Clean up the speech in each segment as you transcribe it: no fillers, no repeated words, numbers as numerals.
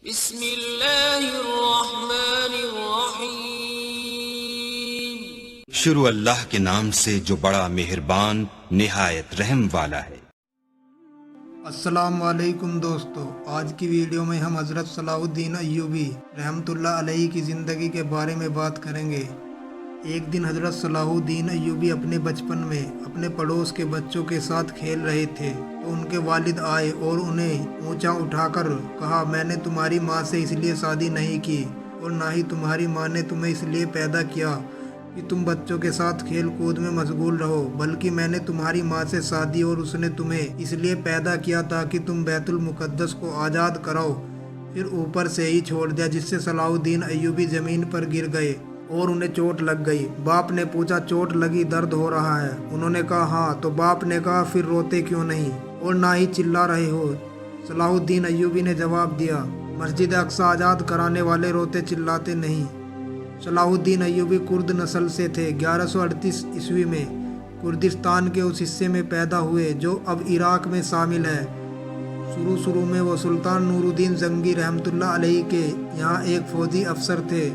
بسم اللہ الرحمن الرحیم۔ شروع اللہ کے نام سے جو بڑا مہربان نہایت رحم والا ہے۔ السلام علیکم دوستو، آج کی ویڈیو میں ہم حضرت صلاح الدین ایوبی رحمۃ اللہ علیہ کی زندگی کے بارے میں بات کریں گے۔ ایک دن حضرت صلاح الدین ایوبی اپنے بچپن میں اپنے پڑوس کے بچوں کے ساتھ کھیل رہے تھے تو ان کے والد آئے اور انہیں اونچا اٹھا کر کہا، میں نے تمہاری ماں سے اس لیے شادی نہیں کی اور نہ ہی تمہاری ماں نے تمہیں اس لیے پیدا کیا کہ تم بچوں کے ساتھ کھیل کود میں مشغول رہو، بلکہ میں نے تمہاری ماں سے شادی اور اس نے تمہیں اس لیے پیدا کیا تاکہ تم بیت المقدس کو آزاد کراؤ۔ پھر اوپر سے ہی چھوڑ دیا، جس سے صلاح الدین ایوبی زمین پر گر گئے اور انہیں چوٹ لگ گئی۔ باپ نے پوچھا، چوٹ لگی، درد ہو رہا ہے؟ انہوں نے کہا ہاں۔ تو باپ نے کہا، پھر روتے کیوں نہیں اور نہ ہی چلا رہے ہو؟ صلاح الدین ایوبی نے جواب دیا، مسجد اقصی آزاد کرانے والے روتے چلاتے نہیں۔ صلاح الدین ایوبی کرد نسل سے تھے۔ 1138 عیسوی میں کردستان کے اس حصے میں پیدا ہوئے جو اب عراق میں شامل ہے۔ شروع میں وہ سلطان نور الدین زنگی رحمۃ اللہ علیہ کے یہاں ایک فوجی افسر تھے۔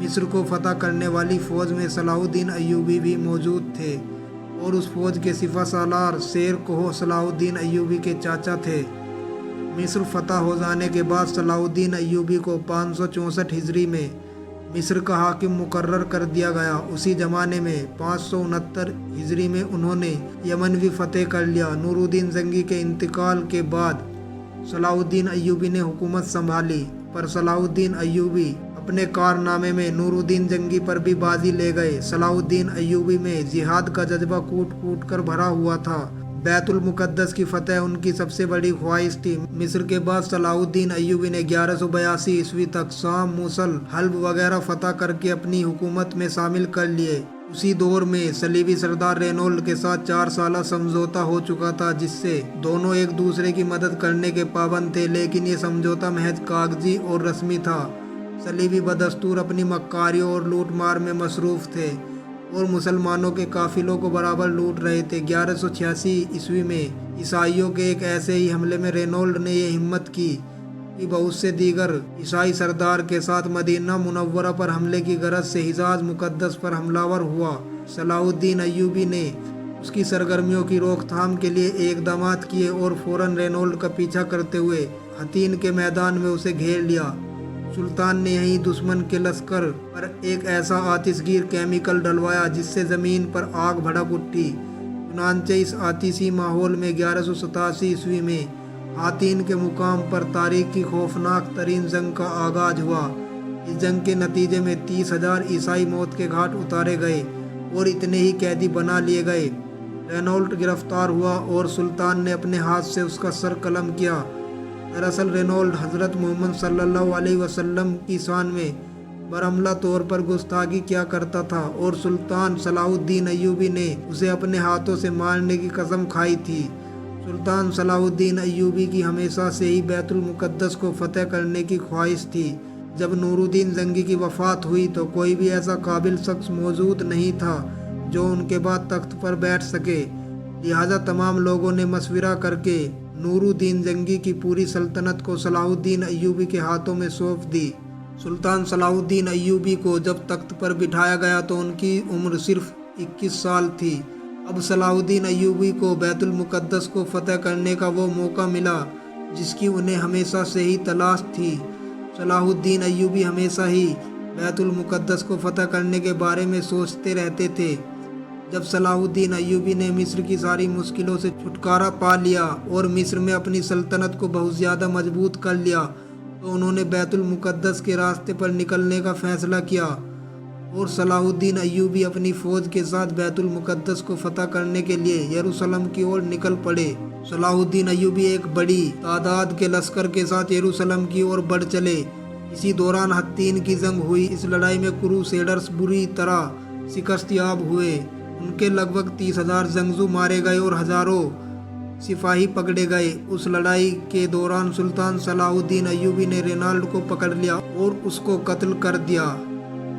مصر کو فتح کرنے والی فوج میں صلاح الدین ایوبی بھی موجود تھے اور اس فوج کے سپہ سالار شیر کوہ صلاح الدین ایوبی کے چاچا تھے۔ مصر فتح ہو جانے کے بعد صلاح الدین ایوبی کو 564 ہجری میں مصر کا حاکم مقرر کر دیا گیا۔ اسی زمانے میں 569 ہجری میں انہوں نے یمن بھی فتح کر لیا۔ نور الدین زنگی کے انتقال کے بعد صلاح الدین ایوبی نے حکومت سنبھالی، پر صلاح الدین ایوبی اپنے کارنامے میں نور الدین زنگی پر بھی بازی لے گئے۔ صلاح الدین ایوبی میں جہاد کا جذبہ کوٹ کوٹ کر بھرا ہوا تھا۔ بیت المقدس کی فتح ان کی سب سے بڑی خواہش تھی۔ مصر کے بعد صلاح الدین ایوبی نے 1182 عیسوی تک شام، موصل، حلب وغیرہ فتح کر کے اپنی حکومت میں شامل کر لیے۔ اسی دور میں صلیبی سردار رینولڈ کے ساتھ 4 سالہ سمجھوتا ہو چکا تھا، جس سے دونوں ایک دوسرے کی مدد کرنے کے پابند تھے، لیکن یہ سمجھوتا محض کاغذی اور رسمی تھا۔ صلیبی بدستور اپنی مکاریوں اور لوٹ مار میں مصروف تھے اور مسلمانوں کے قافلوں کو برابر لوٹ رہے تھے۔ 1186 عیسوی میں عیسائیوں کے ایک ایسے ہی حملے میں رینولڈ نے یہ ہمت کی کہ بہت سے دیگر عیسائی سردار کے ساتھ مدینہ منورہ پر حملے کی غرض سے حجاز مقدس پر حملہ ور ہوا۔ صلاح الدین ایوبی نے اس کی سرگرمیوں کی روک تھام کے لیے اقدامات کیے اور فوراً رینولڈ کا پیچھا کرتے ہوئے حطین کے میدان میں اسے گھیر لیا۔ سلطان نے یہیں دشمن کے لشکر پر ایک ایسا آتش گیر کیمیکل ڈلوایا جس سے زمین پر آگ بھڑک اٹھی۔ چنانچہ اس آتشی ماحول میں 1187 عیسوی میں حطین کے مقام پر تاریخ کی خوفناک ترین جنگ کا آغاز ہوا۔ اس جنگ کے نتیجے میں 30,000 عیسائی موت کے گھاٹ اتارے گئے اور اتنے ہی قیدی بنا لیے گئے۔ رینولڈ گرفتار ہوا اور سلطان نے اپنے ہاتھ سے اس کا سر قلم کیا۔ دراصل رینولڈ حضرت محمد صلی اللہ علیہ وسلم کی شان میں برحملہ طور پر گستاخی کیا کرتا تھا اور سلطان صلاح الدین ایوبی نے اسے اپنے ہاتھوں سے مارنے کی قسم کھائی تھی۔ سلطان صلاح الدین ایوبی کی ہمیشہ سے ہی بیت المقدس کو فتح کرنے کی خواہش تھی۔ جب نور الدین زنگی کی وفات ہوئی تو کوئی بھی ایسا قابل شخص موجود نہیں تھا جو ان کے بعد تخت پر بیٹھ سکے، لہذا تمام لوگوں نے مشورہ کر کے نور الدین زنگی کی پوری سلطنت کو صلاح الدین ایوبی کے ہاتھوں میں سونپ دی۔ سلطان صلاح الدین ایوبی کو جب تخت پر بٹھایا گیا تو ان کی عمر صرف 21 سال تھی۔ اب صلاح الدین ایوبی کو بیت المقدس کو فتح کرنے کا وہ موقع ملا جس کی انہیں ہمیشہ سے ہی تلاش تھی۔ صلاح الدین ایوبی ہمیشہ ہی بیت المقدس کو فتح کرنے کے بارے میں سوچتے رہتے تھے۔ جب صلاح الدین ایوبی نے مصر کی ساری مشکلوں سے چھٹکارا پا لیا اور مصر میں اپنی سلطنت کو بہت زیادہ مضبوط کر لیا تو انہوں نے بیت المقدس کے راستے پر نکلنے کا فیصلہ کیا اور صلاح الدین ایوبی اپنی فوج کے ساتھ بیت المقدس کو فتح کرنے کے لیے یروشلم کی اور نکل پڑے۔ صلاح الدین ایوبی ایک بڑی تعداد کے لشکر کے ساتھ یروشلم کی اور بڑھ چلے۔ اسی دوران حطین کی جنگ ہوئی۔ اس لڑائی میں کروسیڈرز بری طرح شکست یاب ہوئے۔ ان کے لگ بھگ 30,000 جنگجو مارے گئے اور ہزاروں سپاہی پکڑے گئے۔ اس لڑائی کے دوران سلطان صلاح الدین ایوبی نے رینالڈ کو پکڑ لیا اور اس کو قتل کر دیا۔